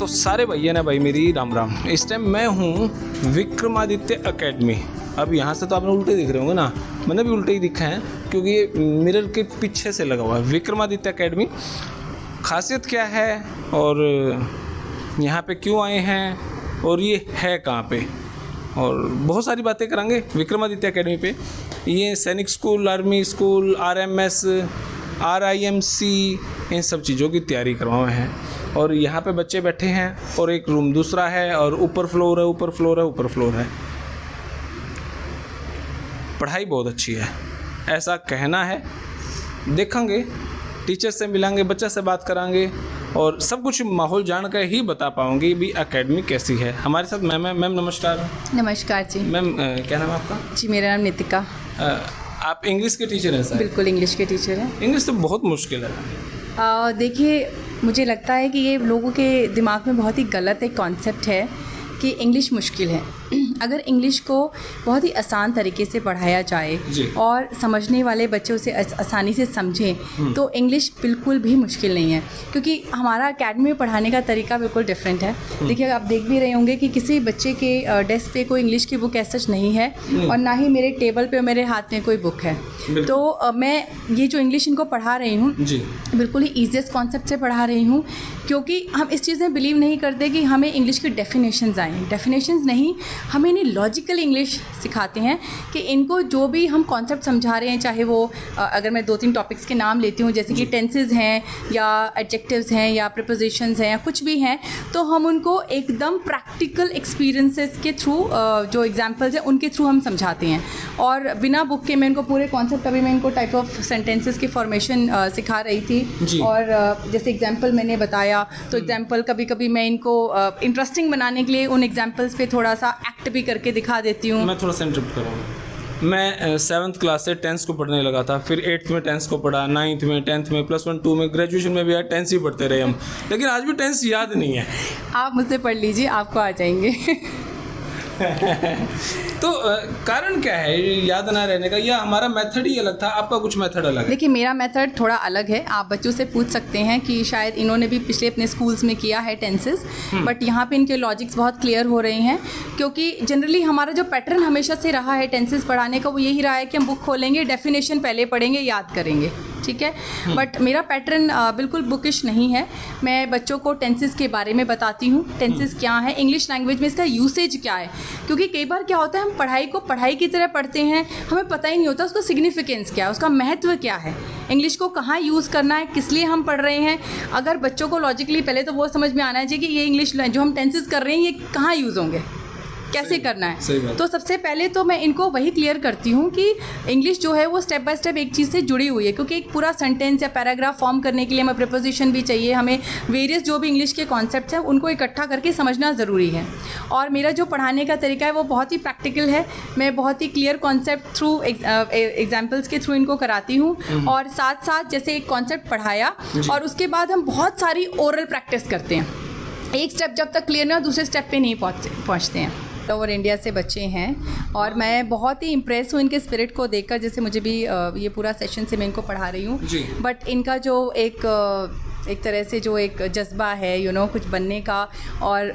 तो सारे भैया ने भाई मेरी राम राम। इस टाइम मैं हूँ विक्रमादित्य एकेडमी। अब यहाँ से तो आपने उल्टे दिख रहे होंगे ना, मैंने भी उल्टे ही दिखा है क्योंकि ये मिरर के पीछे से लगा हुआ है। विक्रमादित्य एकेडमी खासियत क्या है और यहाँ पे क्यों आए हैं और ये है कहाँ पे, और बहुत सारी बातें करेंगे विक्रमादित्य एकेडमी पे। ये सैनिक school, army school, RMS, RIMC इन सब चीज़ों की तैयारी करवाए हैं। और यहाँ पे बच्चे बैठे हैं और एक रूम दूसरा है और ऊपर फ्लोर है, ऊपर फ्लोर है, ऊपर फ्लोर है। पढ़ाई बहुत अच्छी है ऐसा कहना है। देखेंगे, टीचर से मिलेंगे, बच्चे से बात कराएंगे और सब कुछ माहौल जान कर ही बता पाऊंगी भी एकेडमी कैसी है। हमारे साथ मैम है। मैम नमस्कार। नमस्कार जी। मैम क्या नाम है आपका? जी मेरा नाम नितिका। आप इंग्लिश के टीचर हैं सर? बिल्कुल इंग्लिश के टीचर हैं। इंग्लिश तो बहुत मुश्किल है। देखिए, मुझे लगता है कि ये लोगों के दिमाग में बहुत ही गलत एक कॉन्सेप्ट है कि इंग्लिश मुश्किल है। अगर इंग्लिश को बहुत ही आसान तरीके से पढ़ाया जाए और समझने वाले बच्चे उसे आसानी से समझें तो इंग्लिश बिल्कुल भी मुश्किल नहीं है, क्योंकि हमारा एकेडमी में पढ़ाने का तरीका बिल्कुल डिफरेंट है। देखिए, आप देख भी रहे होंगे कि किसी बच्चे के डेस्क पे कोई इंग्लिश की बुक ऐसा नहीं है और ना ही मेरे टेबल पे और मेरे हाथ में कोई बुक है। तो मैं ये जो इंग्लिश इनको पढ़ा रही हूँ बिल्कुल ही ईजीएस्ट कॉन्सेप्ट से पढ़ा रही हूँ, क्योंकि हम इस चीज़ में बिलीव नहीं करते कि हमें इंग्लिश की डेफिनेशंस आएँ। डेफिनेशंस नहीं, हम इन्हें लॉजिकल इंग्लिश सिखाते हैं कि इनको जो भी हम कॉन्सेप्ट समझा रहे हैं, चाहे वो अगर मैं 2-3 टॉपिक्स के नाम लेती हूँ, जैसे कि टेंसेस हैं या एडजेक्टिव्स हैं या प्रीपोजिशंस हैं या कुछ भी हैं, तो हम उनको एकदम प्रैक्टिकल एक्सपीरियंसेस के थ्रू, जो एग्जांपल्स हैं उनके थ्रू हम समझाते हैं। और बिना बुक के मैं इनको पूरे कॉन्सेप्ट, अभी मैं इनको टाइप ऑफ सेंटेंसेस की फॉर्मेशन सिखा रही थी। और जैसे एग्जाम्पल मैंने बताया, तो एग्जाम्पल कभी कभी मैं इनको इंटरेस्टिंग बनाने के लिए उन एग्जाम्पल्स पे थोड़ा सा एक्ट भी करके दिखा देती हूँ। मैं थोड़ा सा इंटरप्ट करूँगा। मैं 7th क्लास से 10th को पढ़ने लगा था, फिर 8th में 10th को पढ़ा, 9th में, 10th में, +1 2 में, ग्रेजुएशन में भी यार 10th ही पढ़ते रहे हम, लेकिन आज भी 10th याद नहीं है। आप मुझसे पढ़ लीजिए, आपको आ जाएंगे। तो कारण क्या है याद ना रहने का, या हमारा मेथड ही अलग था, आपका कुछ मेथड अलग है? देखिए, मेरा मेथड थोड़ा अलग है। आप बच्चों से पूछ सकते हैं कि शायद इन्होंने भी पिछले अपने स्कूल्स में किया है टेंसेस, बट यहाँ पे इनके लॉजिक्स बहुत क्लियर हो रहे हैं, क्योंकि जनरली हमारा जो पैटर्न हमेशा से रहा है टेंसेस पढ़ाने का, वो यही रहा है कि हम बुक खोलेंगे, डेफिनेशन पहले पढ़ेंगे, याद करेंगे, ठीक है। बट मेरा पैटर्न बिल्कुल बुकिश नहीं है। मैं बच्चों को टेंसेस के बारे में बताती हूँ, टेंसेस क्या है, इंग्लिश लैंग्वेज में इसका यूसेज क्या है, क्योंकि कई बार क्या होता है, हम पढ़ाई को पढ़ाई की तरह पढ़ते हैं, हमें पता ही नहीं होता उसका सिग्निफिकेंस क्या है, उसका महत्व क्या है, इंग्लिश को कहाँ यूज़ करना है, किस लिए हम पढ़ रहे हैं। अगर बच्चों को लॉजिकली पहले तो वो समझ में आना चाहिए कि ये इंग्लिश जो हम टेंसेस कर रहे हैं ये कहाँ यूज़ होंगे, कैसे करना है। तो सबसे पहले तो मैं इनको वही क्लियर करती हूँ कि इंग्लिश जो है वो स्टेप बाय स्टेप एक चीज़ से जुड़ी हुई है, क्योंकि एक पूरा सेंटेंस या पैराग्राफ फॉर्म करने के लिए हमें प्रीपोजिशन भी चाहिए, हमें वेरियस जो भी इंग्लिश के कॉन्सेप्ट्स हैं उनको इकट्ठा करके समझना ज़रूरी है। और मेरा जो पढ़ाने का तरीका है वो बहुत ही प्रैक्टिकल है। मैं बहुत ही क्लियर कॉन्सेप्ट थ्रू एग्जाम्पल्स के थ्रू इनको कराती हूँ, और साथ साथ जैसे एक कॉन्सेप्ट पढ़ाया और उसके बाद हम बहुत सारी ओरल प्रैक्टिस करते हैं। एक स्टेप जब तक क्लियर ना हो दूसरे स्टेप पे नहीं पहुँचते हैं। ओवर इंडिया से बच्चे हैं और मैं बहुत ही इम्प्रेस हूँ इनके स्पिरिट को देखकर। जैसे मुझे भी ये पूरा सेशन से मैं इनको पढ़ा रही हूँ, बट इनका जो एक तरह से जो एक जज्बा है कुछ बनने का, और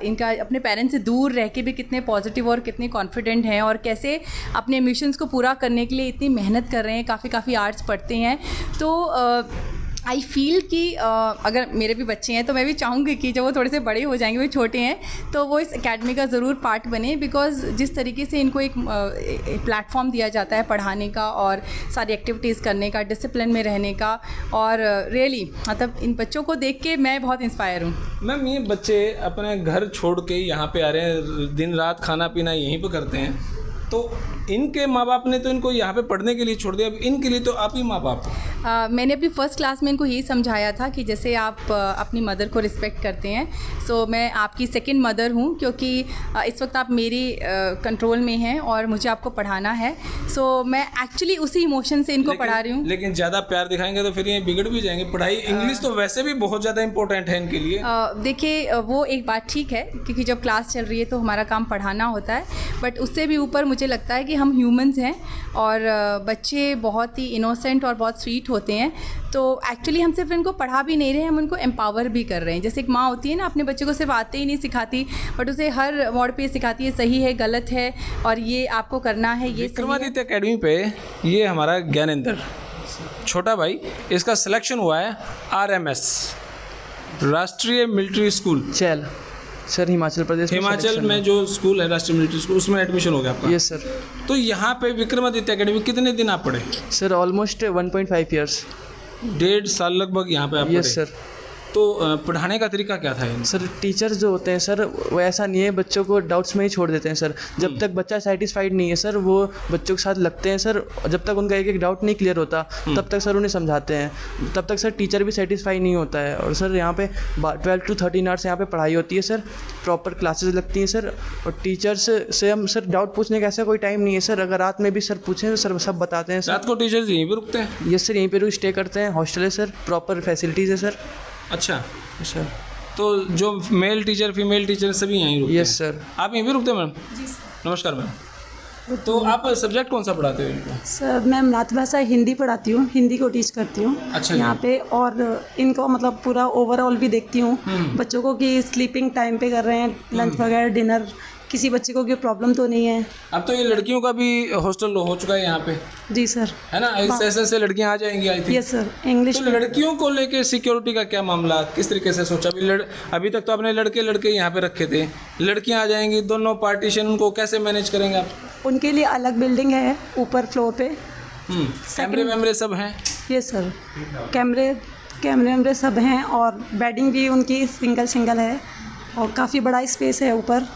इनका अपने पेरेंट्स से दूर रह के भी कितने पॉजिटिव और कितने कॉन्फिडेंट हैं, और कैसे अपने मिशंस को पूरा करने के लिए इतनी मेहनत कर रहे हैं, काफ़ी आर्ट्स पढ़ते हैं। तो आई फील कि अगर मेरे भी बच्चे हैं तो मैं भी चाहूँगी कि जब वो थोड़े से बड़े हो जाएंगे, वो छोटे हैं, तो वो इस एकेडमी का ज़रूर पार्ट बने, बिकॉज जिस तरीके से इनको एक प्लेटफॉर्म दिया जाता है पढ़ाने का और सारी एक्टिविटीज़ करने का, डिसिप्लिन में रहने का, और रियली मतलब इन बच्चों को देख के मैं बहुत इंस्पायर हूँ। मैम, ये बच्चे अपने घर छोड़ के यहाँ पे आ रहे हैं, दिन रात खाना पीना यहीं पे करते हैं, तो इनके माँ बाप ने तो इनको यहाँ पे पढ़ने के लिए छोड़ दिया, अब इनके लिए तो आप ही माँ बाप। मैंने अपनी फर्स्ट क्लास में इनको यही समझाया था कि जैसे आप अपनी मदर को रिस्पेक्ट करते हैं, सो मैं आपकी सेकंड मदर हूँ, क्योंकि इस वक्त आप मेरी कंट्रोल में हैं और मुझे आपको पढ़ाना है। सो मैं एक्चुअली उसी इमोशन से इनको पढ़ा रही हूँ। लेकिन ज़्यादा प्यार दिखाएंगे तो फिर ये बिगड़ भी जाएंगे। पढ़ाई इंग्लिश तो वैसे भी बहुत ज़्यादा इंपॉर्टेंट है इनके लिए। देखिए, वो एक बात ठीक है, क्योंकि जब क्लास चल रही है तो हमारा काम पढ़ाना होता है, बट उससे भी ऊपर मुझे लगता है कि हम ह्यूमंस हैं और बच्चे बहुत ही इनोसेंट और बहुत स्वीट होते हैं, तो एक्चुअली हम सिर्फ इनको पढ़ा भी नहीं रहे हैं, हम उनको एम्पावर भी कर रहे हैं। जैसे एक माँ होती है ना, अपने बच्चे को सिर्फ आते ही नहीं सिखाती, बट उसे हर मोड़ पे सिखाती है सही है, गलत है, और ये आपको करना है, ये सही है। विक्रमादित्य एकेडमी पे ये हमारा ज्ञानेंद्र छोटा भाई, इसका सिलेक्शन हुआ है RMS, राष्ट्रीय मिलिट्री स्कूल चैल सर, हिमाचल प्रदेश हिमाचल में जो स्कूल है राष्ट्रीय मिलिट्री स्कूल, उसमें एडमिशन हो गया आपका? Yes sir. तो यहाँ पे विक्रमादित्य एकेडमी कितने दिन आप पढ़े? Sir almost 1.5 years. 1.5 साल लगभग यहाँ पे आप पढ़े? Yes sir. तो पढ़ाने का तरीका क्या था इनका? सर टीचर्स जो होते हैं सर, वो ऐसा नहीं है, बच्चों को डाउट्स में ही छोड़ देते हैं सर। जब तक बच्चा सेटिस्फाइड नहीं है सर, वो बच्चों के साथ लगते हैं सर। जब तक उनका एक एक डाउट नहीं क्लियर होता तब तक सर उन्हें समझाते हैं, तब तक सर टीचर भी सेटिस्फाई नहीं होता है। और सर यहाँ पे 12 to 13 आवर्स यहाँ पे पढ़ाई होती है सर, प्रॉपर क्लासेस लगती हैं सर। और टीचर्स से हम सर डाउट पूछने का ऐसा कोई टाइम नहीं है सर, अगर रात में भी सर पूछें तो सर सब बताते हैं सर। रात को टीचर्स यहीं पे रुकते हैं? यस सर, यहीं पे रुक स्टे करते हैं, हॉस्टल है सर, प्रॉपर फैसिलिटीज़ है सर। अच्छा सर। तो जो मेल टीचर फीमेल टीचर सभी यहीं रुकते हैं? Yes sir. आप यहीं पे रुकते हैं मैडम? जी सर। नमस्कार मैम। तो आप सब्जेक्ट कौन सा पढ़ाते हो इनको? सर मैं मातृभाषा हिंदी पढ़ाती हूँ, हिंदी को टीच करती हूँ। अच्छा यहाँ पे, और इनको मतलब पूरा ओवरऑल भी देखती हूँ बच्चों को कि स्लीपिंग टाइम पे कर रहे हैं, लंच वगैरह, डिनर, किसी बच्चे को कोई प्रॉब्लम तो नहीं है। अब तो ये लड़कियों का भी हॉस्टल हो चुका है यहाँ पे? जी सर। है ना, इस सेशन से लड़कियाँ आ जाएंगी I think? Yes sir. English तो लड़कियों को लेके सिक्योरिटी का क्या मामला, किस तरीके से सोचा? अभी तक तो आपने लड़के यहाँ पे रखे थे, लड़कियाँ आ जाएंगी, दोनों पार्टीशन, उनको कैसे मैनेज करेंगे आप? उनके लिए अलग बिल्डिंग है ऊपर फ्लोर पे। कैमरे वैमरे सब हैं? यस सर, कैमरे सब हैं, और बेडिंग भी उनकी सिंगल है, और काफ़ी बड़ा स्पेस है ऊपर।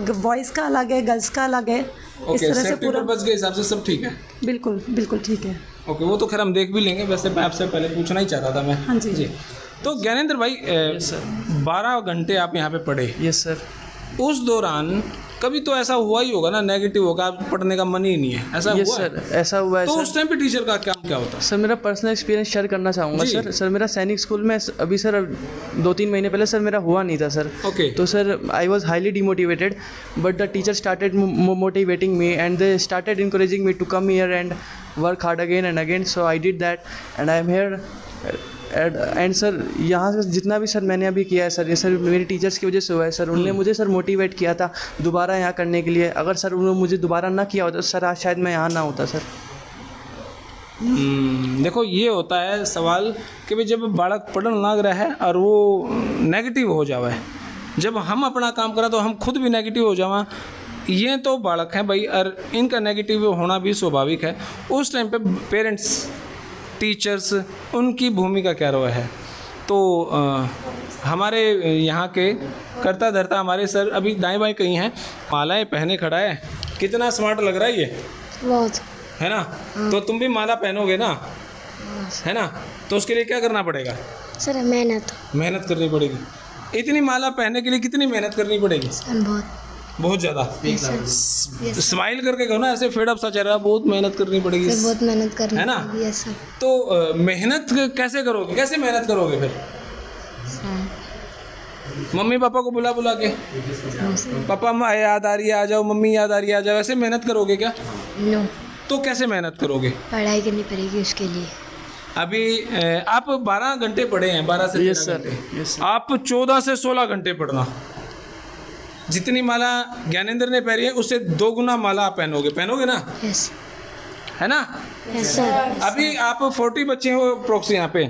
बॉयज़ का अलग है, गर्ल्स का अलग है। इस तरह से पूरा पर्पस के हिसाब से सब ठीक है? बिल्कुल ठीक है। ओके, वो तो खैर हम देख भी लेंगे। वैसे मैं आपसे पहले पूछना ही चाहता था मैं। हाँ जी। तो ज्ञानेंद्र भाई, 12 घंटे आप यहाँ पे पढ़े। Yes sir. उस दौरान कभी तो ऐसा हुआ ही होगा ना, नेगेटिव होगा, पढ़ने का मन ही नहीं है, ऐसा हुआ? सर ऐसा हुआ है। तो सर उस टाइम पे टीचर का काम क्या होता है? सर मेरा पर्सनल एक्सपीरियंस शेयर करना चाहूँगा सर। सर मेरा सैनिक स्कूल में अभी सर 2-3 महीने पहले सर मेरा हुआ नहीं था सर। ओके। तो sir I was highly demotivated, but the teacher started motivating me and they started encouraging me to come here and work hard again and again. So I did that and I am here. And sir यहाँ से जितना भी sir मैंने अभी किया है sir, ये sir मेरी टीचर्स की वजह से हुआ है सर। उन्होंने मुझे सर मोटिवेट किया था दोबारा यहाँ करने के लिए। अगर सर उन्होंने मुझे दोबारा ना किया होता तो सर आज शायद मैं यहाँ ना होता सर। देखो, ये होता है सवाल कि भाई जब बालक पढ़ने लग रहा है और वो नेगेटिव हो जावा है, जब हम अपना काम करा तो हम खुद भी नेगेटिव हो जावा। ये तो बालक हैं भाई, और इनका नेगेटिव होना भी स्वाभाविक है। उस टाइम पे पेरेंट्स, टीचर्स, उनकी भूमिका क्या रहा है? तो हमारे यहाँ के करता धरता हमारे सर अभी दाएं बाएं कहीं हैं, मालाएं पहने खड़ा है। कितना स्मार्ट लग रहा है ये, बहुत, है ना? तो तुम भी माला पहनोगे ना, है ना? तो उसके लिए क्या करना पड़ेगा? सर मेहनत करनी पड़ेगी। इतनी माला पहनने के लिए कितनी मेहनत करनी पड़ेगी? सर बहुत ज़्यादा। स्माइल करके कहो ना, ऐसे फेड अप सा चेहरा, बहुत मेहनत करनी पड़ेगी। बहुत मेहनत करनी है ना? सर। तो मेहनत कैसे करोगे, कैसे मेहनत करोगे फिर? मम्मी पापा को बुला के, पापा याद आ रही है आ जाओ, मम्मी याद आ रही है आ जाओ, ऐसे मेहनत करोगे क्या? नो। तो कैसे मेहनत करोगे? पढ़ाई करनी पड़ेगी उसके लिए। अभी आप 12 घंटे पढ़े हैं, 12 से 13 घंटे। आप 14 से 16 घंटे पढ़ना। जितनी माला ज्ञानेंद्र ने पहनी है उससे 2 गुना माला आप पहनोगे ना? यस। है ना? Yes sir. अभी आप 40 बच्चे हो प्रोक्स यहाँ पे।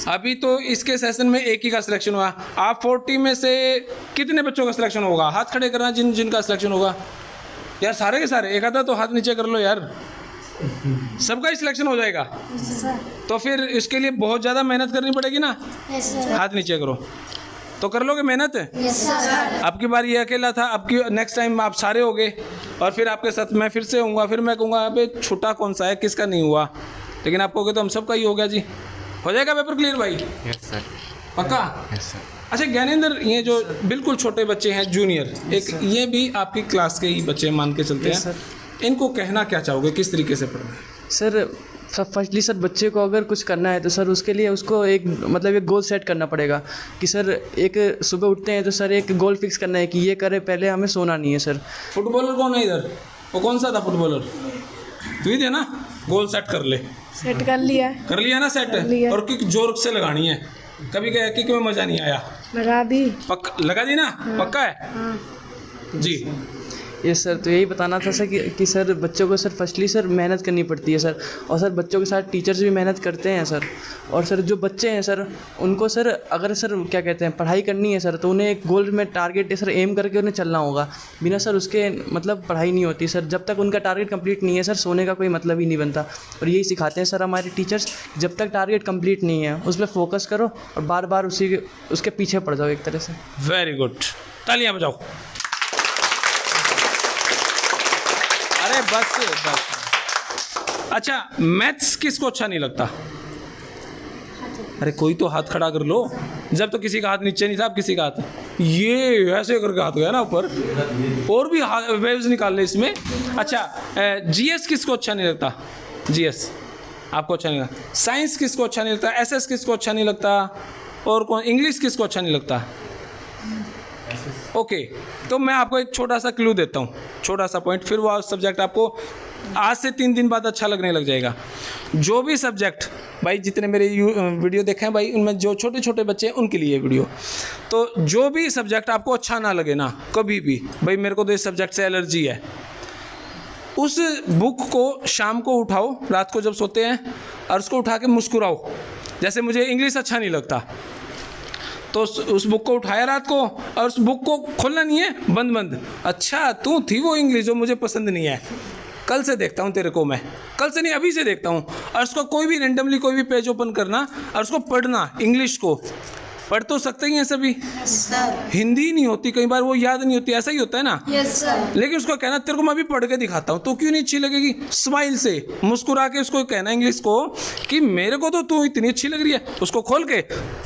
अभी तो इसके सेशन में एक ही का सिलेक्शन हुआ। आप 40 में से कितने बच्चों का सिलेक्शन होगा? हाथ खड़े करना जिनका सिलेक्शन होगा। यार सारे के सारे, एक आधा तो हाथ नीचे कर लो यार, सबका ही सिलेक्शन हो जाएगा। तो फिर इसके लिए बहुत ज़्यादा मेहनत करनी पड़ेगी ना। हाथ नीचे करो, तो कर लोगे मेहनत? अब की बार ये अकेला था, अब की नेक्स्ट टाइम आप सारे होगे, और फिर आपके साथ मैं फिर से होऊंगा, फिर मैं कहूँगा अबे छूटा कौन सा है, किसका नहीं हुआ, लेकिन आप कहोगे तो हम सबका ही हो गया जी। हो जाएगा पेपर क्लियर भाई? Yes sir. पक्का? Yes sir. अच्छा ज्ञानेंद्र, ये जो बिल्कुल छोटे बच्चे हैं जूनियर, एक ये भी आपकी क्लास के ही बच्चे मान के चलते हैं, इनको कहना क्या चाहोगे, किस तरीके से पढ़ना है? सर फर्स्टली सर बच्चे को अगर कुछ करना है तो सर उसके लिए उसको एक एक गोल सेट करना पड़ेगा कि सर एक सुबह उठते हैं तो सर एक गोल फिक्स करना है कि ये करे, पहले हमें सोना नहीं है सर। फुटबॉलर कौन है इधर? वो कौन सा था फुटबॉलर? तू ही थे ना? गोल सेट कर ले। सेट कर लिया ना सेट? लिया। और किक जोर से लगानी है। कभी क्या किक में मजा नहीं आया? लगा दी। लगा दी ना? पक्का है? जी। यस सर, तो यही बताना था सर कि सर बच्चों को सर फर्स्टली सर मेहनत करनी पड़ती है सर, और सर बच्चों के साथ टीचर्स भी मेहनत करते हैं सर। और सर जो बच्चे हैं सर उनको सर अगर सर क्या कहते हैं पढ़ाई करनी है सर, तो उन्हें एक गोल में टारगेट सर एम करके उन्हें चलना होगा। बिना सर उसके मतलब पढ़ाई नहीं होती सर। जब तक उनका टारगेट कंप्लीट नहीं है सर, सोने का कोई मतलब ही नहीं बनता। और यही सिखाते हैं सर हमारे टीचर्स, जब तक टारगेट कंप्लीट नहीं है उस पर फोकस करो और बार बार उसके पीछे पड़ जाओ एक तरह से। वेरी गुड, तालियां बजाओ। अरे बस। अच्छा, मैथ्स किसको अच्छा नहीं लगता? अरे कोई तो हाथ खड़ा कर लो। जब तो किसी का हाथ नीचे नहीं था, अब किसी का हाथ ये ऐसे करके हाथ गया ना ऊपर। और भी वेव्स निकाल ले इसमें। अच्छा, जीएस किसको अच्छा नहीं लगता? जीएस आपको अच्छा नहीं लगता? साइंस किसको अच्छा नहीं लगता? एसएस किसको अच्छा नहीं लगता? और कौन? इंग्लिश किसको अच्छा नहीं लगता? ओके, तो मैं आपको एक छोटा सा क्लू देता हूँ, छोटा सा पॉइंट, फिर वो सब्जेक्ट आपको आज से 3 दिन बाद अच्छा लगने लग जाएगा। जो भी सब्जेक्ट, भाई जितने मेरे वीडियो देखे हैं भाई, उनमें जो छोटे छोटे बच्चे हैं उनके लिए वीडियो, तो जो भी सब्जेक्ट आपको अच्छा ना लगे ना कभी भी, भाई मेरे को तो इस सब्जेक्ट से एलर्जी है, उस बुक को शाम को उठाओ, रात को जब सोते हैं, और उसको उठा के मुस्कुराओ। जैसे मुझे इंग्लिश अच्छा नहीं लगता, तो उस बुक को उठाया रात को, और उस बुक को खोलना नहीं है, बंद बंद। अच्छा, तू थी वो इंग्लिश जो मुझे पसंद नहीं है, कल से देखता हूँ तेरे को मैं, कल से नहीं अभी से देखता हूँ। और उसको कोई भी रेंडमली कोई भी पेज ओपन करना और उसको पढ़ना। इंग्लिश को पढ़ तो सकते ही हैं सभी, हिंदी नहीं होती कई बार, वो याद नहीं होती, ऐसा ही होता है ना। लेकिन उसको कहना तेरे को मैं अभी पढ़ के दिखाता हूँ, तो क्यों नहीं अच्छी लगेगी? स्माइल से मुस्कुरा के उसको कहना इंग्लिश को कि मेरे को तो तू इतनी अच्छी लग रही है। उसको खोल के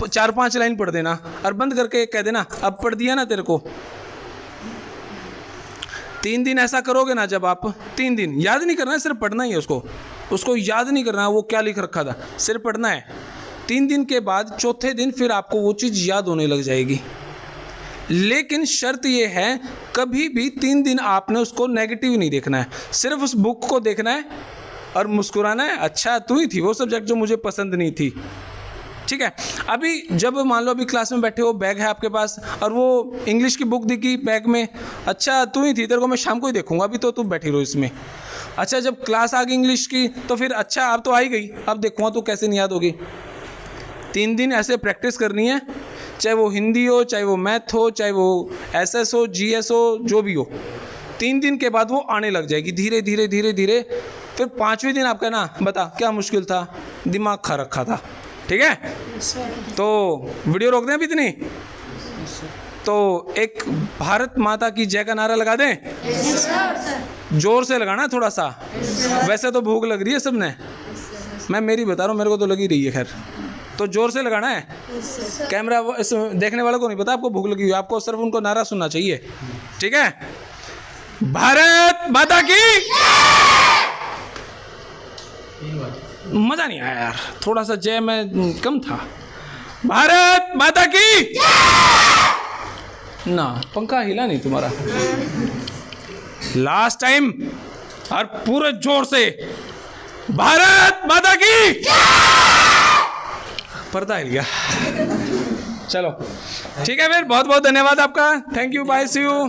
4-5 लाइन पढ़ देना और बंद करके कह देना अब पढ़ दिया ना तेरे को। 3 दिन ऐसा करोगे ना, जब आप 3 दिन याद नहीं करना है, सिर्फ पढ़ना ही है उसको याद नहीं करना है वो क्या लिख रखा था, सिर्फ पढ़ना है। 3 दिन के बाद चौथे दिन फिर आपको वो चीज़ याद होने लग जाएगी। लेकिन शर्त ये है, कभी भी 3 दिन आपने उसको नेगेटिव नहीं देखना है, सिर्फ उस बुक को देखना है और मुस्कुराना है। अच्छा, तू ही थी वो सब्जेक्ट जो मुझे पसंद नहीं थी। ठीक है, अभी जब मान लो अभी क्लास में बैठे हो, बैग है आपके पास और वो इंग्लिश की बुक दिखी बैग में, अच्छा तू ही थी, तेरे को मैं शाम को ही देखूंगा, अभी तो तू बैठी रहो इसमें। अच्छा, जब क्लास आ गई इंग्लिश की, तो फिर अच्छा अब तो आई गई, अब देखूंगा तू कैसे नहीं याद होगी। 3 दिन ऐसे प्रैक्टिस करनी है, चाहे वो हिंदी हो, चाहे वो मैथ हो, चाहे वो एसएस हो, जीएस हो, जो भी हो। 3 दिन के बाद वो आने लग जाएगी धीरे धीरे धीरे धीरे। फिर 5वें दिन आप कहना बता क्या मुश्किल था, दिमाग खा रखा था। ठीक है, तो वीडियो रोक दें अभी इतनी, तो एक भारत माता की जय का नारा लगा दें। जोर से लगाना थोड़ा सा, वैसे तो भूख लग रही है सबने, मैं मेरी बता रहा हूँ, मेरे को तो लगी रही है, खैर तो जोर से लगाना है। कैमरा देखने वालों को नहीं पता आपको भूख लगी हुई, आपको सिर्फ उनको नारा सुनना चाहिए। ठीक है, भारत माता की। मजा नहीं आया यार, थोड़ा सा जय में कम था। भारत माता की ना, पंखा हिला नहीं तुम्हारा। लास्ट टाइम और पूरे जोर से, भारत माता की। पर्दा हिल गया। चलो ठीक है, फिर बहुत बहुत धन्यवाद आपका, thank you, bye, see you.